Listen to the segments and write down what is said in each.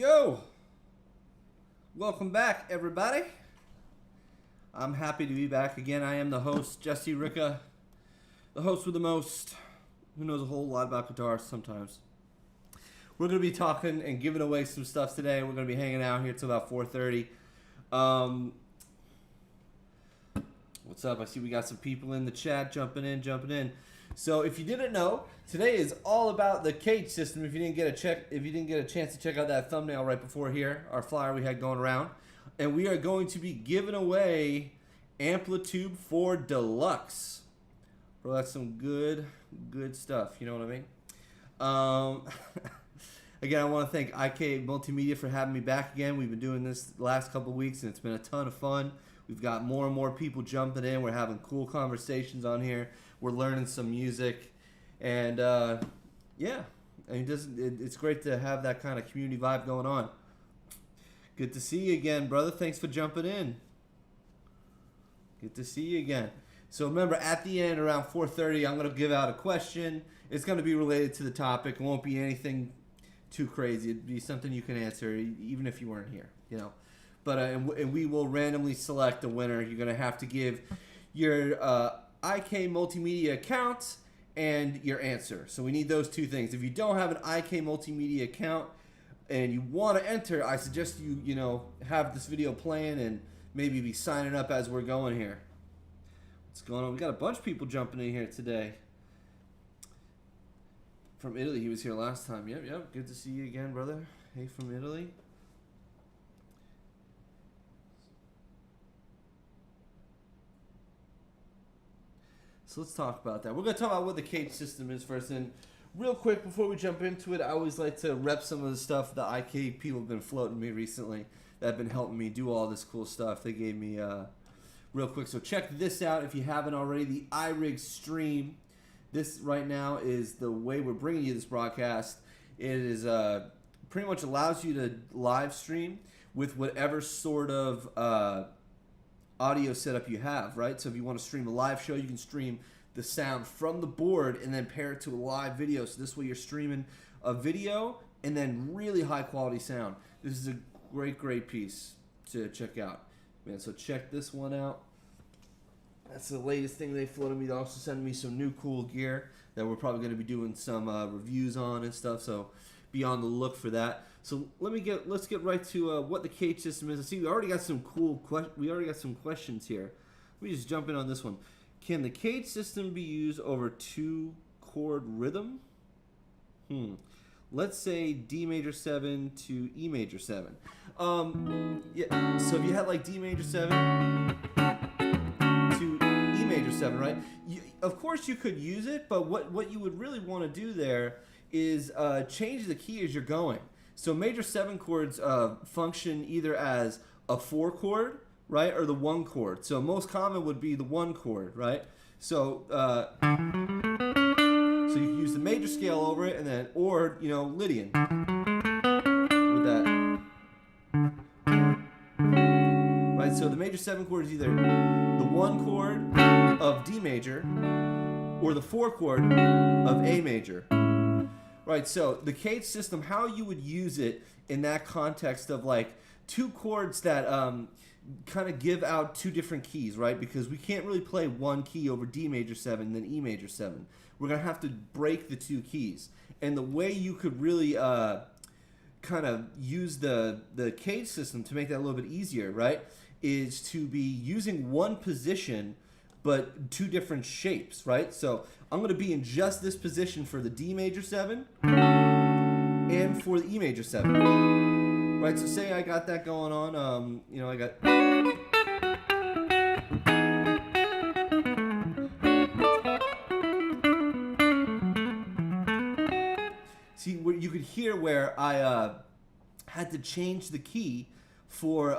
Yo! Welcome back, everybody. I'm happy to be back again. I am the host, Jesse Ricca, the host with the most, who knows a whole lot about guitar sometimes. We're going to be talking and giving away some stuff today. We're going to be hanging out here till about 4:30. What's up? I see we got some people in the chat jumping in. So if you didn't know, today is all about the CAGED system. If you didn't get a chance to check out that thumbnail right before here, our flyer we had going around, and we are going to be giving away Amplitude 4 Deluxe. Bro, that's some good stuff. You know what I mean? Again, I want to thank IK Multimedia for having me back again. We've been doing this the last couple of weeks, and it's been a ton of fun. We've got more and more people jumping in. We're having cool conversations on here. We're learning some music, and yeah, I mean, it's great to have that kind of community vibe going on. Good to see you again, brother. Thanks for jumping in. Good to see you again. So remember, at the end, around 4:30, I'm going to give out a question. It's going to be related to the topic. It won't be anything too crazy. It'd be something you can answer, even if you weren't here, you know. But and we will randomly select a winner. You're going to have to give your IK Multimedia account and your answer. So we need those two things. If you don't have an IK Multimedia account and you want to enter, I suggest you have this video playing and maybe be signing up as we're going here. What's going on? We got a bunch of people jumping in here today. From Italy, he was here last time. Yep. Good to see you again, brother. Hey, from Italy. So let's talk about that. We're going to talk about what the CAGED system is first. And real quick, before we jump into it, I always like to rep some of the stuff the IK people have been floating me recently that have been helping me do all this cool stuff. They gave me real quick. So check this out if you haven't already. The iRig stream. This right now is the way we're bringing you this broadcast. It is pretty much allows you to live stream with whatever sort of audio setup you have, right? So if you want to stream a live show, you can stream the sound from the board and then pair it to a live video. So this way you're streaming a video and then really high quality sound. This is a great piece to check out, man. So check this one out. That's the latest thing they floated me. They also sent me some new cool gear that we're probably going to be doing some reviews on and stuff. So be on the look for that. So let's get right to what the CAGED system is. I see we already got some questions here. Let me just jump in on this one. Can the CAGED system be used over 2-chord rhythm? Let's say D major 7 to E major 7. Yeah. So if you had like D major 7 to E major 7, right? Of course you could use it, but what you would really want to do there is change the key as you're going. So major 7 chords function either as a 4 chord, right, or the 1 chord. So most common would be the 1 chord, right? So so you can use the major scale over it, and then or Lydian with that, right? So the major 7 chord is either the 1 chord of D major or the 4 chord of A major. Right, so the CAGED system, how you would use it in that context of like 2 chords that kind of give out 2 different keys, right? Because we can't really play 1 key over D major 7 and then E major 7. We're going to have to break the 2 keys. And the way you could really kind of use the CAGED system to make that a little bit easier, right, is to be using 1 position but 2 different shapes, right? So I'm going to be in just this position for the D major 7 and for the E major 7, right? So say I got that going on, I got... See, you could hear where I had to change the key for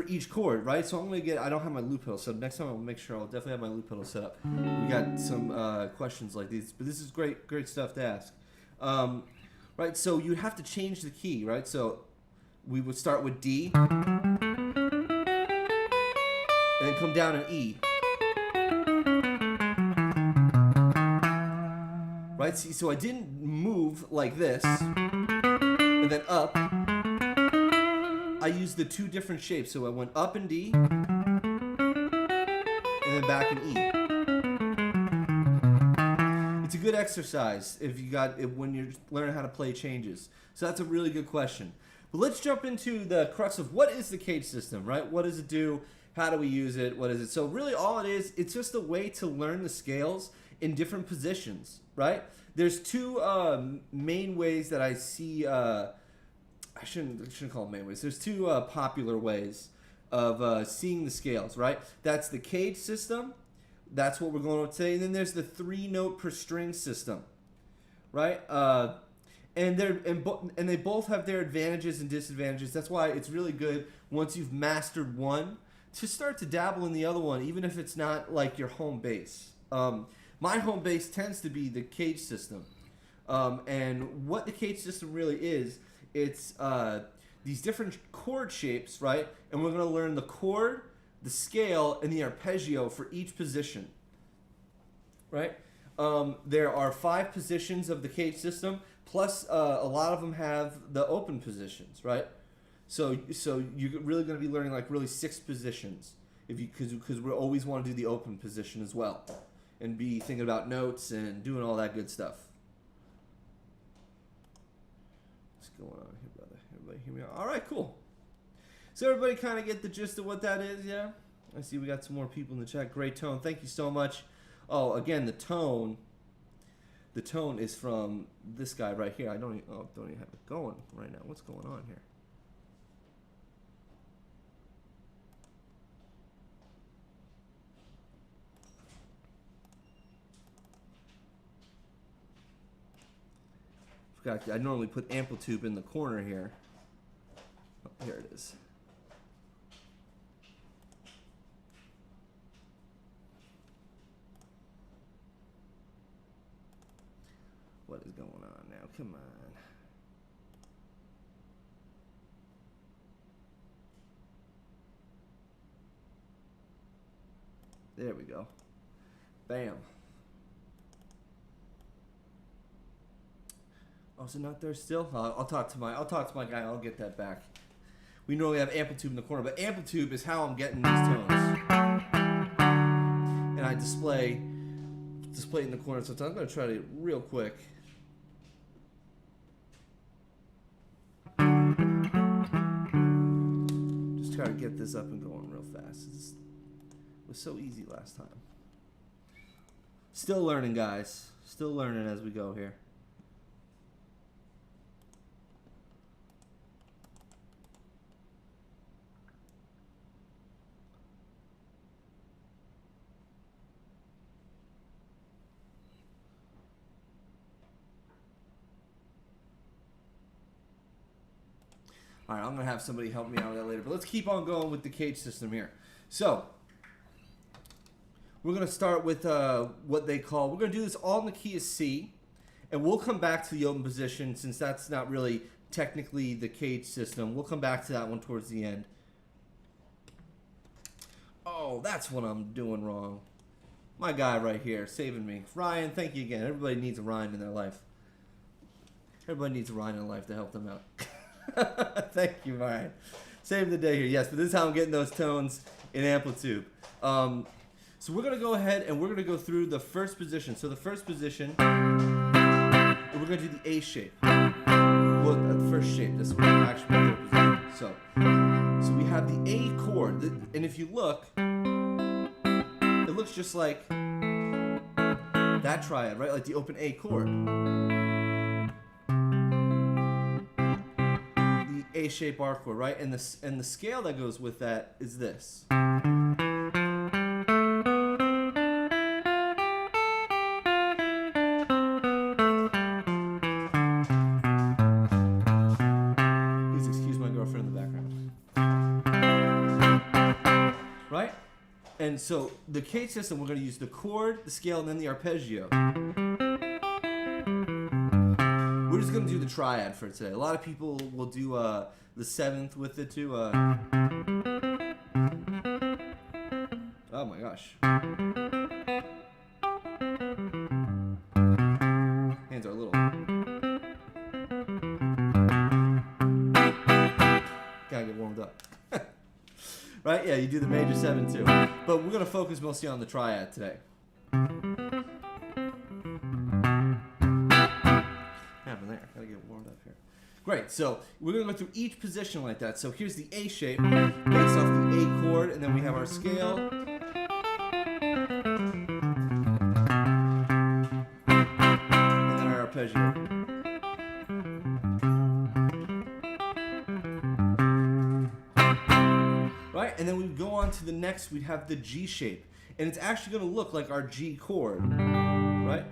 each chord, right? So I'm gonna I don't have my loop pedal, so next time I'll make sure I'll definitely have my loop pedal set up. We got some questions like these, but this is great stuff to ask. Right, so you have to change the key, right? So we would start with D, and then come down in E. Right, see, so I didn't move like this, and and then up, I used the two different shapes. So I went up in D, and then back in E. It's a good exercise when you're learning how to play changes. So that's a really good question. But let's jump into the crux of what is the CAGED system, right? What does it do? How do we use it? What is it? So really all it is, it's just a way to learn the scales in different positions, right? There's two main ways that I see, I shouldn't call them main ways. There's two popular ways of seeing the scales, right? That's the CAGED system. That's what we're going with today. And then there's the 3-note per string system, right? And they both have their advantages and disadvantages. That's why it's really good once you've mastered one to start to dabble in the other one, even if it's not like your home base. My home base tends to be the CAGED system. And what the CAGED system really is, it's these different chord shapes, right? And we're going to learn the chord, the scale, and the arpeggio for each position, right? There are 5 positions of the CAGED system, plus a lot of them have the open positions, right? So you're really going to be learning like really 6 positions, because we always want to do the open position as well, and be thinking about notes and doing all that good stuff. What's going on here, brother? Everybody hear me out? All right, cool. So everybody kind of get the gist of what that is, yeah? I see we got some more people in the chat. Great tone. Thank you so much. Oh, again, the tone is from this guy right here. I don't even have it going right now. What's going on here? I normally put amplitude in the corner here. Oh, here it is. What is going on now? Come on. There we go. Bam. Oh, so not there still? I'll talk to my guy. I'll get that back. We normally have amplitude in the corner, but amplitude is how I'm getting these tones. And I display it in the corner. So I'm going to try to real quick. Just try to get this up and going real fast. It was so easy last time. Still learning, guys. Still learning as we go here. All right, I'm going to have somebody help me out with that later. But let's keep on going with the CAGED system here. So, we're going to start with what they call, we're going to do this all in the key of C. And we'll come back to the open position since that's not really technically the CAGED system. We'll come back to that one towards the end. Oh, that's what I'm doing wrong. My guy right here, saving me. Ryan, thank you again. Everybody needs a Ryan in their life. Everybody needs a Ryan in their life to help them out. Thank you, Ryan. Save the day here. Yes, but this is how I'm getting those tones in amplitude. So we're going to go ahead and we're going to go through the first position. So the first position, we're going to do the A shape. Well, the first shape. This is what actually the third position. So we have the A chord. And if you look, it looks just like that triad, right? Like the open A chord. A shape R chord, right? And the scale that goes with that is this. Please excuse my girlfriend in the background. Right? And so the CAGED system, we're going to use the chord, the scale, and then the arpeggio. We're just going to do the triad for today. A lot of people will do the 7th with it too. Oh my gosh. Hands are a little. you do the major 7 too. But we're going to focus mostly on the triad today. Happened there. Gotta get warmed up here. Great. So we're going to go through each position like that. So here's the A shape based off the A chord, and then we have our scale. And then our arpeggio. Right? And then we go on to the next, we'd have the G shape. And it's actually going to look like our G chord. Right?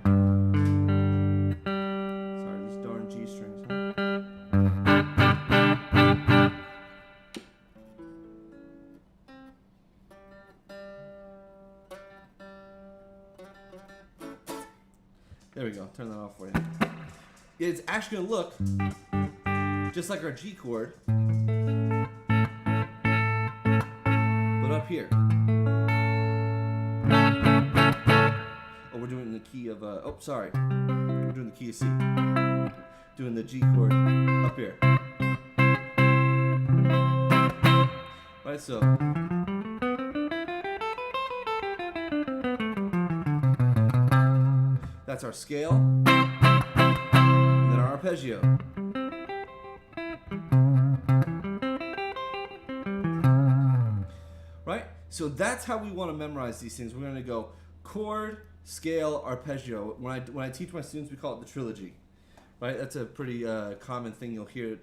Sorry, these darn G strings. Huh? There we go. Turn that off for you. It's actually going to look just like our G chord, but up here. Oh, we're doing the key of, oh, sorry. We're doing the key of C. Doing the G chord up here. Right, so. That's our scale, and then our arpeggio. Right? So that's how we want to memorize these things. We're going to go chord, scale, arpeggio. When I teach my students, we call it the trilogy. Right? That's a pretty common thing you'll hear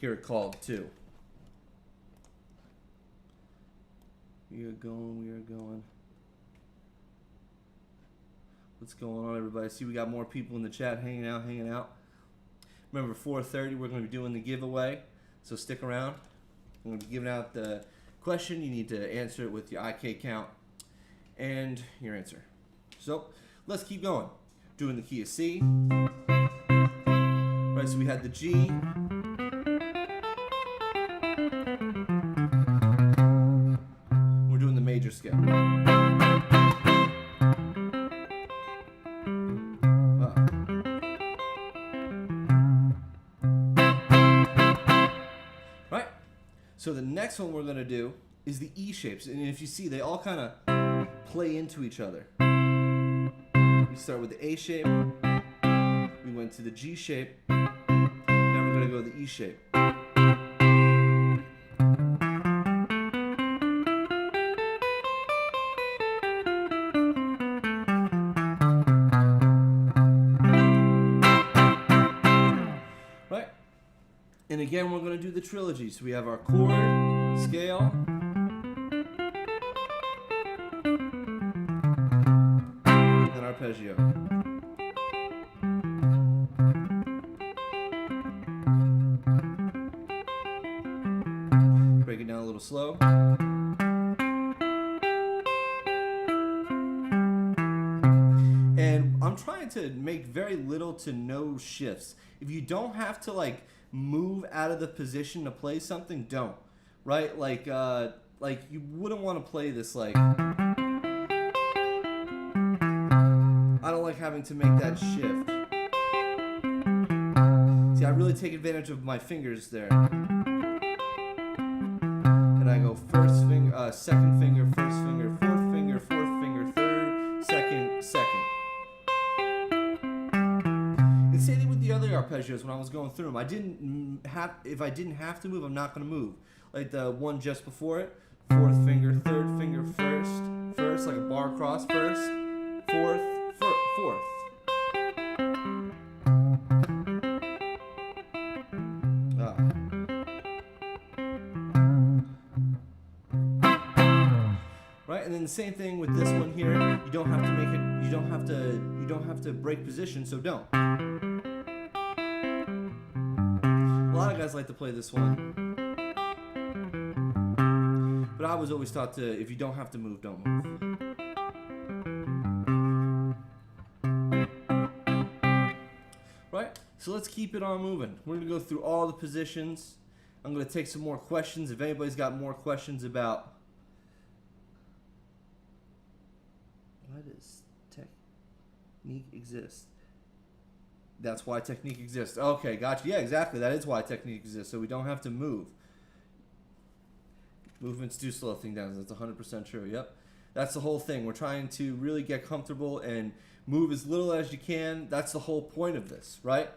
it called too. We are going. What's going on, everybody? See, we got more people in the chat hanging out. Remember, 4:30, we're going to be doing the giveaway, so stick around. I'm going to be giving out the question. You need to answer it with your IK count and your answer. So let's keep going. Doing the key of C. Right, so we had the G. We're doing the major scale. So the next one we're going to do is the E shapes. And if you see, they all kind of play into each other. We start with the A shape. We went to the G shape. Now we're going to go to the E shape. And again, we're going to do the trilogy. So we have our chord, scale, and then arpeggio. Break it down a little slow. And I'm trying to make very little to no shifts. If you don't have to move out of the position to play something, don't. Right? Like you wouldn't want to play this I don't like having to make that shift. See, I really take advantage of my fingers there. And I go first finger, second finger, first finger, fourth finger, third, second. Same thing with the other arpeggios when I was going through them. If I didn't have to move, I'm not going to move. Like the one just before it, fourth finger, third finger, first, like a bar cross, first, fourth. Right, and then the same thing with this one here. You don't have to make it. You don't have to break position, so don't. A lot of guys like to play this one, but I was always taught to, if you don't have to move, don't move. Right? So let's keep it on moving. We're going to go through all the positions. I'm going to take some more questions. If anybody's got more questions about why does technique exist? That's why technique exists. Okay, gotcha. Yeah, exactly. That is why technique exists, so we don't have to move. Movements do slow things down. That's 100% true. Yep. That's the whole thing. We're trying to really get comfortable and move as little as you can. That's the whole point of this, right?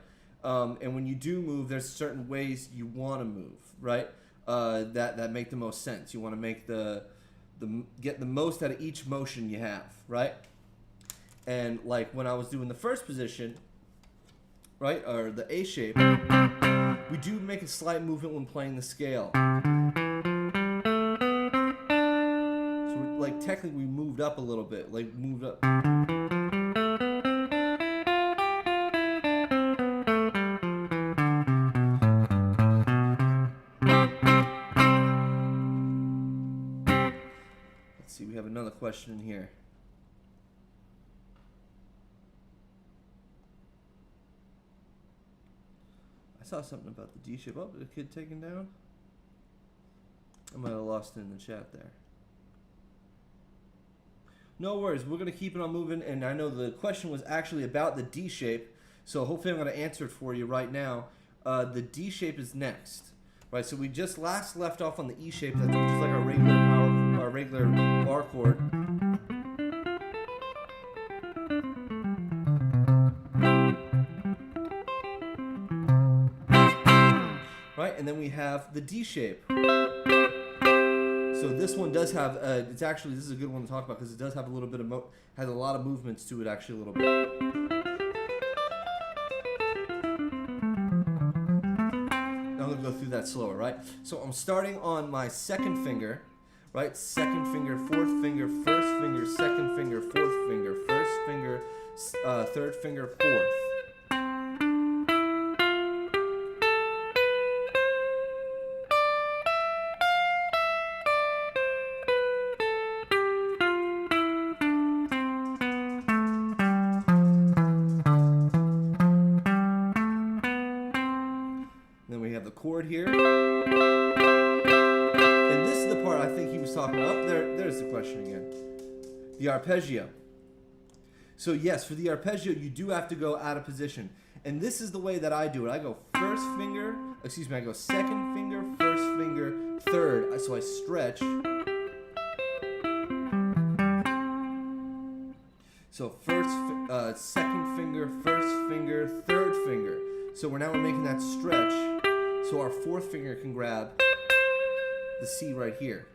And when you do move, there's certain ways you want to move, right? That make the most sense. You want to make get the most out of each motion you have, right? And like when I was doing the first position, right, or the A shape, we do make a slight movement when playing the scale. So like technically we moved up a little bit, like moved up. Let's see, we have another question in here. I saw something about the D shape. Oh, the kid taken down? I might have lost it in the chat there. No worries. We're going to keep it on moving. And I know the question was actually about the D shape. So hopefully I'm going to answer it for you right now. The D shape is next. Right, so we just left off on the E shape, which is like our regular bar chord. Right, and then we have the D shape. So this one does have, this is a good one to talk about because it does have a little bit of, has a lot of movements to it actually a little bit. Go through that slower, right? So I'm starting on my second finger, right? Second finger, fourth finger, first finger, second finger, fourth finger, first finger, third finger, fourth. Chord here, and this is the part I think he was talking about. There's the question again. The arpeggio. So yes, for the arpeggio, you do have to go out of position, and this is the way that I do it. I go first finger, I go second finger, first finger, third. So I stretch. So first, second finger, first finger, third finger. So we're making that stretch. So our fourth finger can grab the C right here.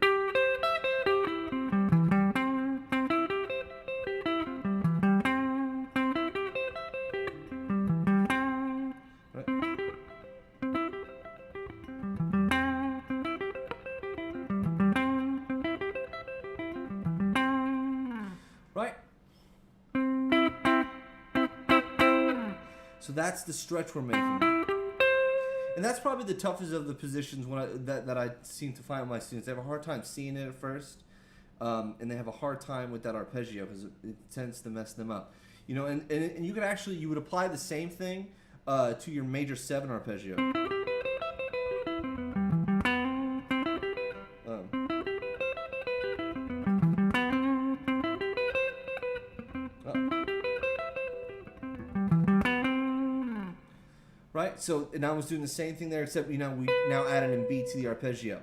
Right. Right. So that's the stretch we're making. And that's probably the toughest of the positions that I seem to find with my students. They have a hard time seeing it at first, and they have a hard time with that arpeggio because it tends to mess them up. You know, and you could actually, you would apply the same thing to your major 7 arpeggio. Right, so and I was doing the same thing there, except we now added in B to the arpeggio.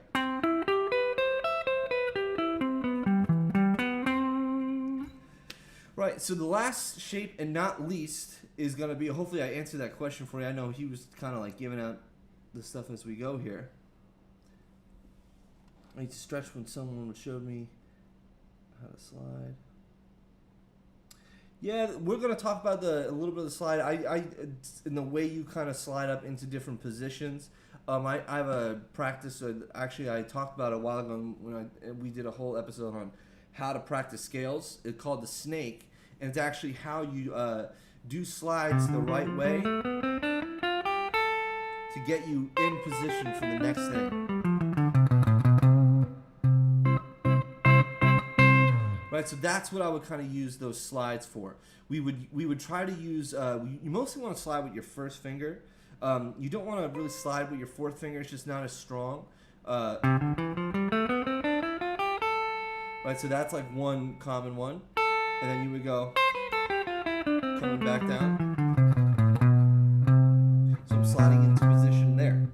Right, so the last shape and not least is going to be, hopefully I answered that question for you. I know he was kind of like giving out the stuff as we go here. I need to stretch when someone would show me how to slide. Yeah, we're going to talk about a little bit of the slide. In the way you kind of slide up into different positions. I have a practice. Actually, I talked about it a while ago when we did a whole episode on how to practice scales. It's called the snake, and it's actually how you do slides the right way to get you in position for the next thing. Right, so that's what I would kind of use those slides for. We would try to use. You mostly want to slide with your first finger. You don't want to really slide with your fourth finger. It's just not as strong. Right, so that's like one common one, and then you would go coming back down. So I'm sliding into position there.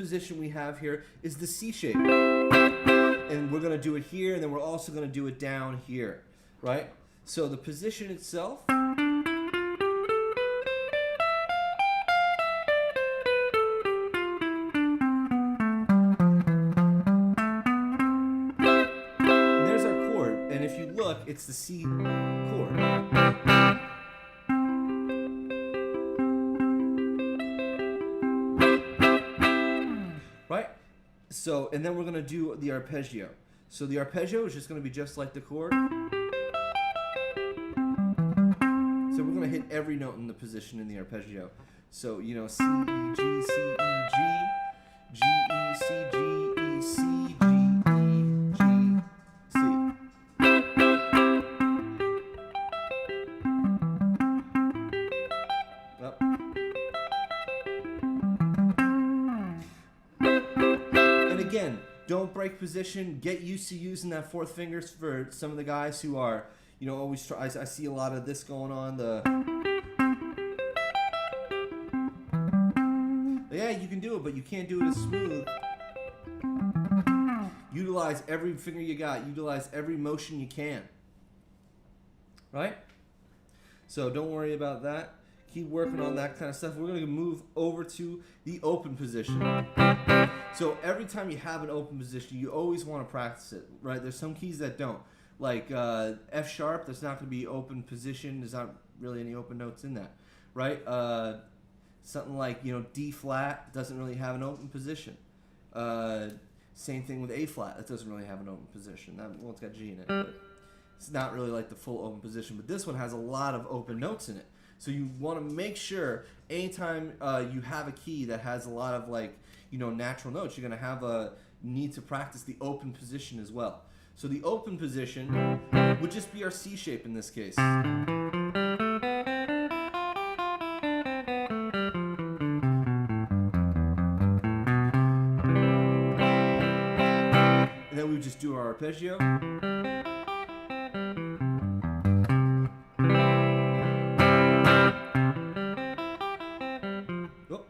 position we have here is the C shape. And we're going to do it here, and then we're also going to do it down here, right? So the position itself. There's our chord, and if you look, it's the C chord. Right? So, and then we're going to do the arpeggio. So the arpeggio is just going to be just like the chord. So we're going to hit every note in the position in the arpeggio. So, you know, C, E, G, C, E, G, G, E, C, G, E, C, G, E, G, C. Up. And again, don't break position. Get used to using that fourth finger for some of the guys who are, you know, always try. I see a lot of this going on. Yeah, you can do it, but you can't do it as smooth. Utilize every finger you got. Utilize every motion you can. Right? So don't worry about that. Keep working on that kind of stuff. We're going to move over to the open position. So every time you have an open position, you always want to practice it, right? There's some keys that don't. Like F sharp, there's not going to be open position. There's not really any open notes in that, right? Something like, you know, D flat doesn't really have an open position. Same thing with A flat. That doesn't really have an open position. Well, it's got G in it, but it's not really like the full open position. But this one has a lot of open notes in it. So you want to make sure anytime you have a key that has a lot of, like, you know, natural notes, you're going to have a need to practice the open position as well. So the open position would just be our C shape in this case. And then we would just do our arpeggio. Oh.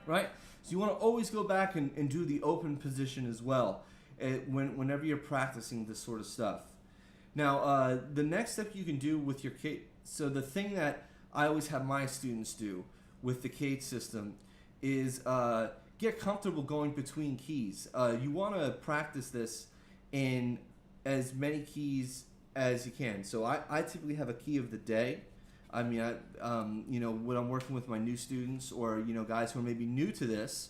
Right? So you want to always go back and do the open position as well whenever you're practicing this sort of stuff. Now, the next step you can do with your CAGED, so the thing that I always have my students do with the CAGED system is get comfortable going between keys. You want to practice this in as many keys as you can. So I typically have a key of the day. I mean, you know, when I'm working with my new students or, you know, guys who are maybe new to this,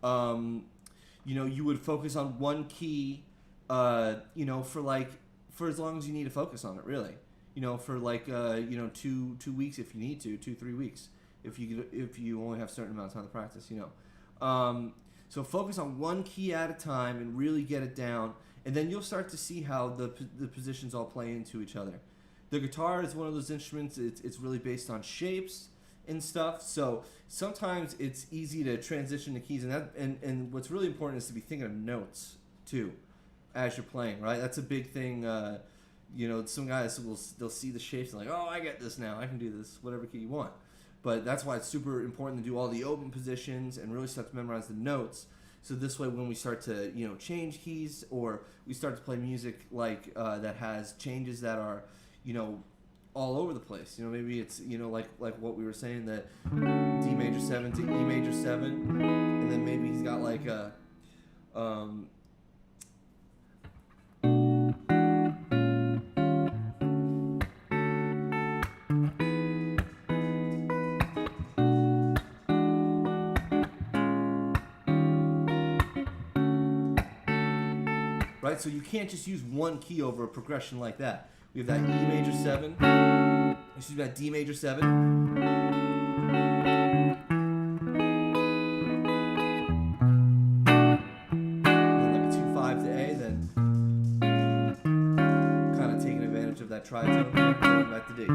you know, you would focus on one key, you know, for as long as you need to focus on it, really. You know, for like, you know, two weeks if you need to, 2-3 weeks, if you only have a certain amount of time to practice, you know. So focus on one key at a time and really get it down, and then you'll start to see how the positions all play into each other. The guitar is one of those instruments, it's really based on shapes and stuff, so sometimes it's easy to transition the keys, and what's really important is to be thinking of notes, too, as you're playing, right? That's a big thing. You know, some guys, they'll see the shapes and like, oh, I get this now, I can do this, whatever key you want. But that's why it's super important to do all the open positions and really start to memorize the notes. So this way, when we start to, you know, change keys, or we start to play music like that has changes that are, you know, all over the place. You know, maybe it's, you know, like what we were saying, that D major 7 to E major 7, and then maybe he's got like a right? So you can't just use one key over a progression like that. We have that E major 7, excuse me, that D major 7. Then like a 2-5 to A, then kind of taking advantage of that tritone, going back to D.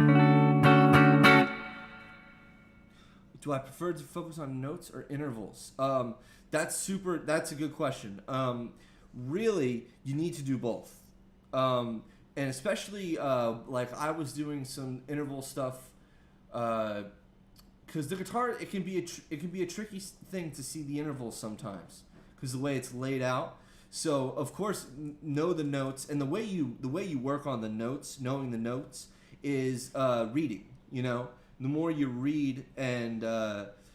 Do I prefer to focus on notes or intervals? That's a good question. Really, you need to do both. And especially, like I was doing some interval stuff because the guitar, it can be a tricky thing to see the intervals sometimes because the way it's laid out. So of course, know the notes, and the way you work on the notes, knowing the notes, is reading. You know, the more you read, and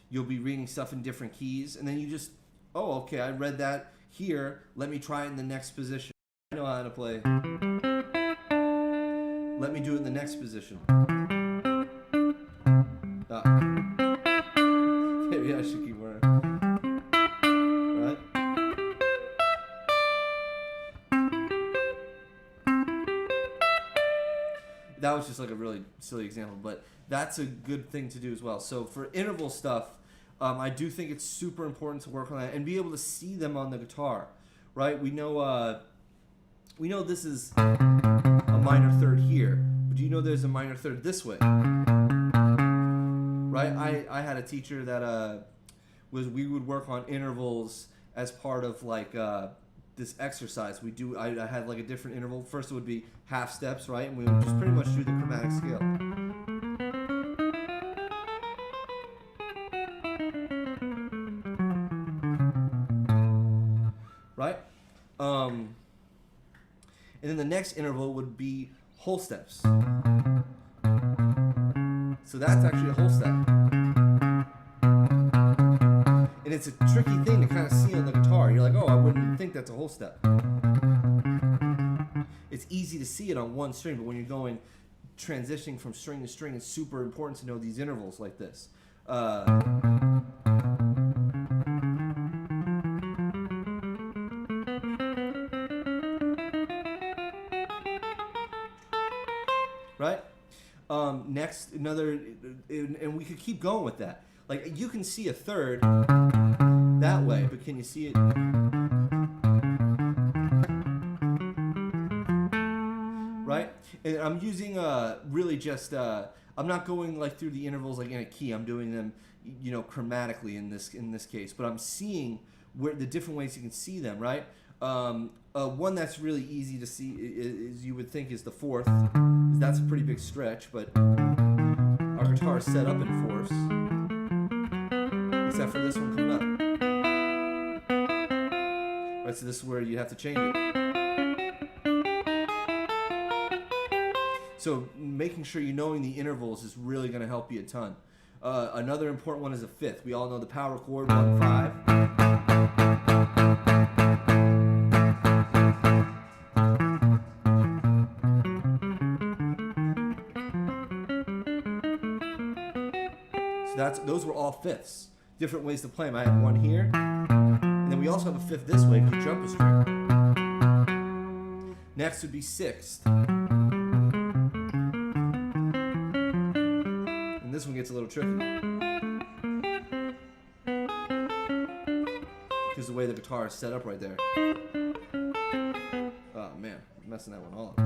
you'll be reading stuff in different keys, and then you just, oh, okay, I read that here. Let me try it in the next position. I know how to play. Let me do it in the next position. Maybe I should keep working. Right? That was just like a really silly example, but that's a good thing to do as well. So for interval stuff, I do think it's super important to work on that and be able to see them on the guitar, right? We know this is a minor third here, but do you know there's a minor third this way? Right? I had a teacher that we would work on intervals as part of like this exercise. I had like a different interval. First it would be half steps, right? And we would just pretty much do the chromatic scale. Right? And then the next interval would be whole steps. So that's actually a whole step. And it's a tricky thing to kind of see on the guitar. You're like, oh, I wouldn't think that's a whole step. It's easy to see it on one string, but when you're transitioning from string to string, it's super important to know these intervals like this. Right? Next, another, and we could keep going with that. Like, you can see a third that way, but can you see it? Right? And I'm using really just, I'm not going like through the intervals like in a key. I'm doing them, you know, chromatically in this case. But I'm seeing where the different ways you can see them, right? One that's really easy to see is you would think is the fourth. That's a pretty big stretch, but our guitar is set up in fourths, except for this one coming up. Right, so this is where you have to change it. So making sure you're knowing the intervals is really going to help you a ton. Another important one is a fifth. We all know the power chord, 1-5. Those were all fifths. Different ways to play them. I have one here, and then we also have a fifth this way if you jump a string. Next would be sixth. And this one gets a little tricky. Because the way the guitar is set up right there. Oh man, I'm messing that one all up.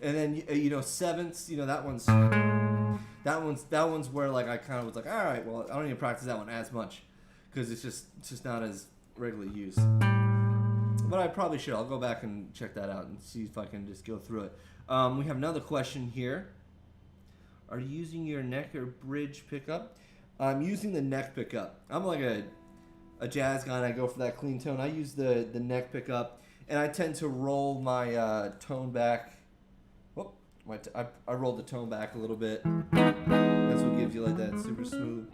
And then you know, sevenths, you know, that one's where like I kind of was like, all right, well, I don't even practice that one as much because it's just not as regularly used. But I probably should. I'll go back and check that out and see if I can just go through it. We have another question here. Are you using your neck or bridge pickup? I'm using the neck pickup. I'm like a jazz guy, and I go for that clean tone. I use the neck pickup, and I tend to roll my tone back. I rolled the tone back a little bit. That's what gives you like that super smooth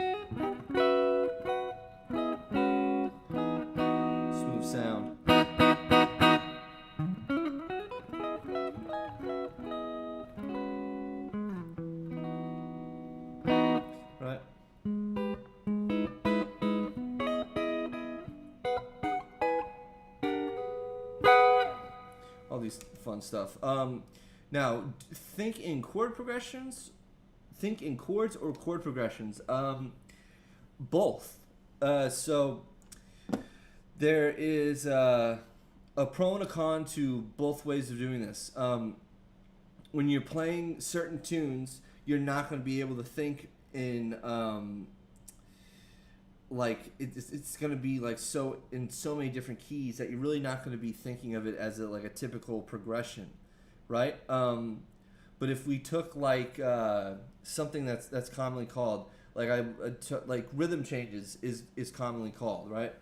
sound. Right? All these fun stuff. Now, think in chord progressions. Think in chords or chord progressions. Both. So there is a pro and a con to both ways of doing this. When you're playing certain tunes, you're not going to be able to think in like it's going to be like so in so many different keys that you're really not going to be thinking of it as like a typical progression, right? But if we took like something that's commonly called like like rhythm changes is commonly called, right?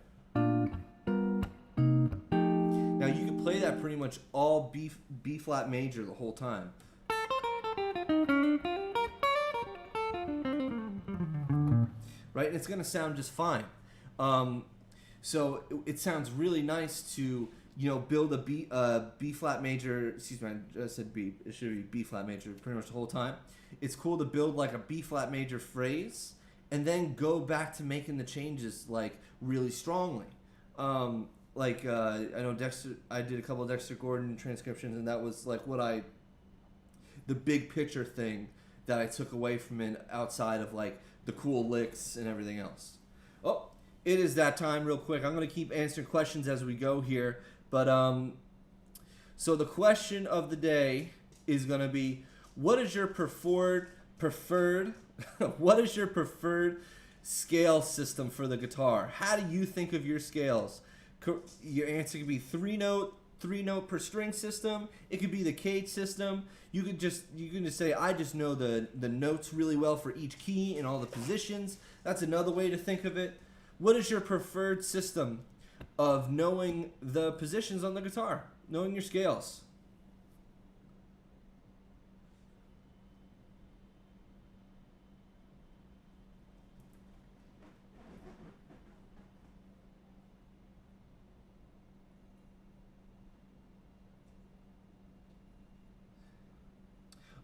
Now you can play that pretty much all B flat major the whole time. Right, and it's gonna sound just fine. So it sounds really nice to build a B flat major. Excuse me, I just said B. It should be B flat major pretty much the whole time. It's cool to build like a B flat major phrase and then go back to making the changes like really strongly. I know Dexter. I did a couple of Dexter Gordon transcriptions, and that was like the big picture thing that I took away from it outside of like the cool licks and everything else. Oh, it is that time real quick. I'm going to keep answering questions as we go here. But so the question of the day is going to be, what is your preferred what is your preferred scale system for the guitar? How do you think of your scales? Your answer could be three note per string system. It could be the CAGED system. You can just say, I just know the notes really well for each key and all the positions. That's another way to think of it. What is your preferred system of knowing the positions on the guitar, knowing your scales?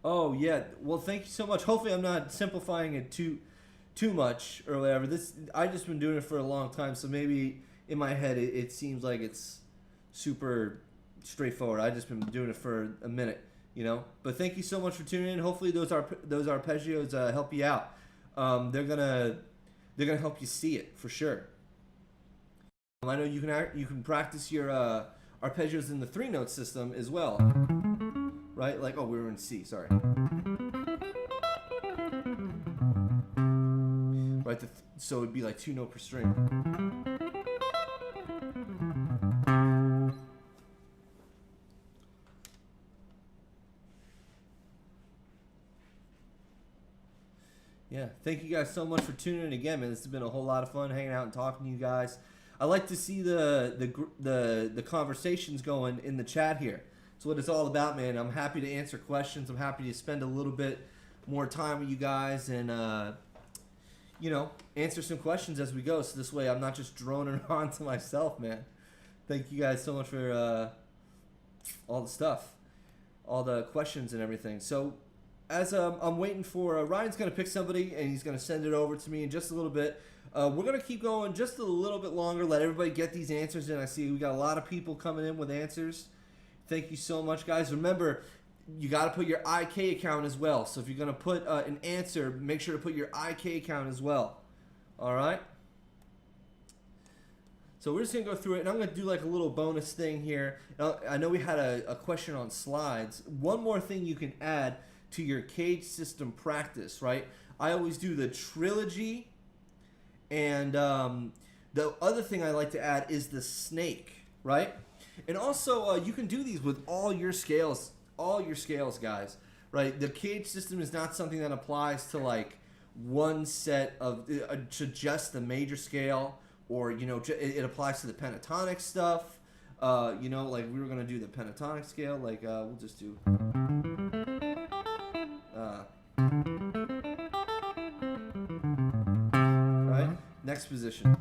Oh yeah, well thank you so much. Hopefully I'm not simplifying it too much or whatever. I just been doing it for a long time, so maybe in my head it seems like it's super straightforward. I just been doing it for a minute, But thank you so much for tuning in. Hopefully those arpeggios help you out. They're gonna help you see it for sure. I know you can practice your arpeggios in the 3-note system as well. Right? Like, oh, we were in C, sorry. Right, so it'd be like 2 note per string. Yeah, thank you guys so much for tuning in again, man. This has been a whole lot of fun hanging out and talking to you guys. I like to see the conversations going in the chat here. That's what it's all about, man. I'm happy to answer questions. I'm happy to spend a little bit more time with you guys and, answer some questions as we go. So this way I'm not just droning on to myself, man. Thank you guys so much for all the stuff, all the questions and everything. So as I'm waiting for, Ryan's going to pick somebody and he's going to send it over to me in just a little bit. We're going to keep going just a little bit longer, let everybody get these answers in. I see we got a lot of people coming in with answers. Thank you so much, guys. Remember, you got to put your IK account as well. So if you're going to put an answer, make sure to put your IK account as well. All right? So we're just going to go through it, and I'm going to do like a little bonus thing here. I know we had a question on slides. One more thing you can add to your CAGED system practice, right? I always do the trilogy, and the other thing I like to add is the snake, right? And also, you can do these with all your scales, guys, right? The CAGED system is not something that applies to like one set of to just the major scale, or it applies to the pentatonic stuff. Like we were gonna do the pentatonic scale, like we'll just do. Right? Next position.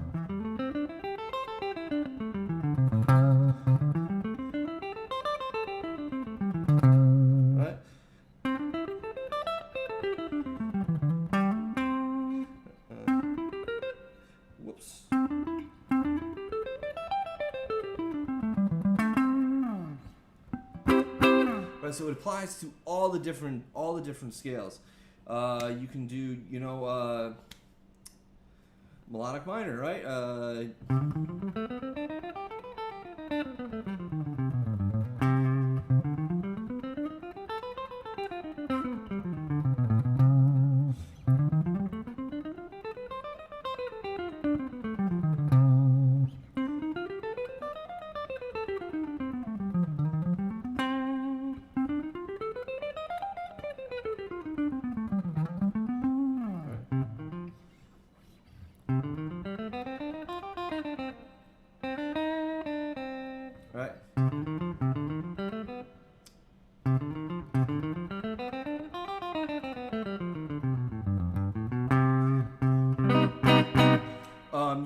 Right? Whoops. Right, so it applies to all the different scales. You can do, melodic minor, right?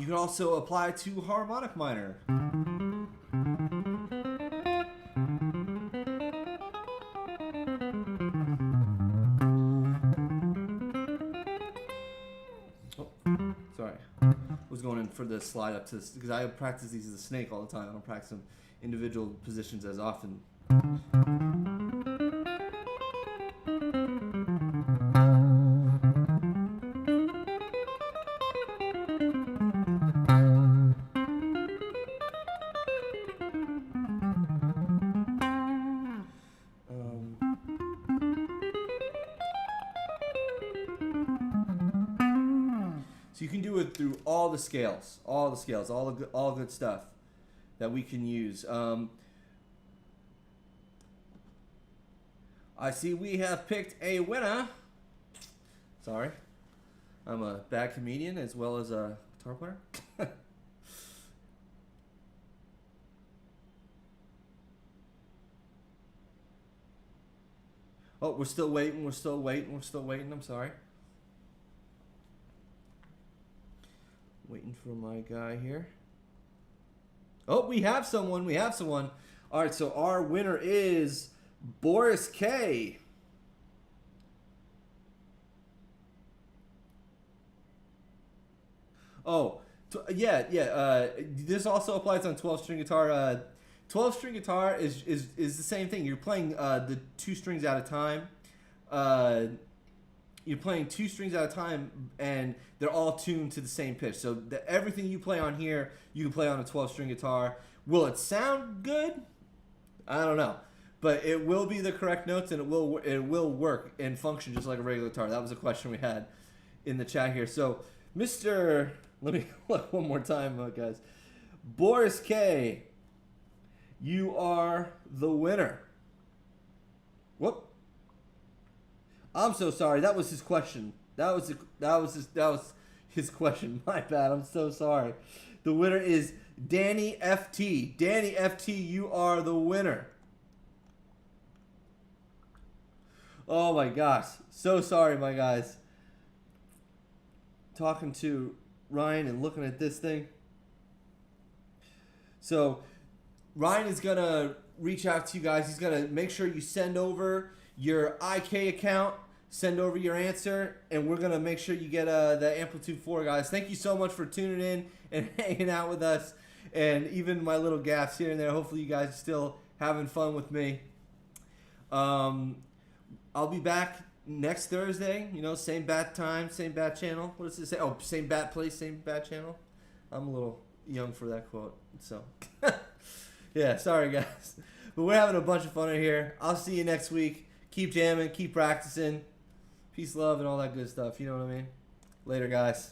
You can also apply to harmonic minor. Oh, sorry. I was going in for the slide up to this because I practice these as a snake all the time. I don't practice them individual positions as often. So you can do it through all the scales, all good stuff that we can use. I see we have picked a winner. Sorry, I'm a bad comedian as well as a guitar player. Oh, we're still waiting. I'm sorry. Waiting for my guy here. Oh, we have someone. All right, so our winner is Boris K. Oh, yeah. This also applies on 12-string guitar. 12-string guitar is the same thing. You're playing the 2 strings at a time. You're playing 2 strings at a time, and they're all tuned to the same pitch. So everything you play on here, you can play on a 12-string guitar. Will it sound good? I don't know, but it will be the correct notes, and it will work and function just like a regular guitar. That was a question we had in the chat here. So, let me look one more time, guys. Boris K, you are the winner. Whoop. I'm so sorry. That was his question. That was his question. My bad. I'm so sorry. The winner is Danny FT. Danny FT, you are the winner. Oh my gosh. So sorry, my guys. Talking to Ryan and looking at this thing. So Ryan is going to reach out to you guys. He's going to make sure you send over your IK account, send over your answer, and we're going to make sure you get the Amplitude 4, guys. Thank you so much for tuning in and hanging out with us, and even my little gaffes here and there. Hopefully you guys are still having fun with me. I'll be back next Thursday, same bat time, same bat channel. What does it say? Oh, same bat place, same bat channel. I'm a little young for that quote, so yeah, sorry guys. But we're having a bunch of fun in here. I'll see you next week. Keep jamming, keep practicing. Peace, love, and all that good stuff. You know what I mean? Later, guys.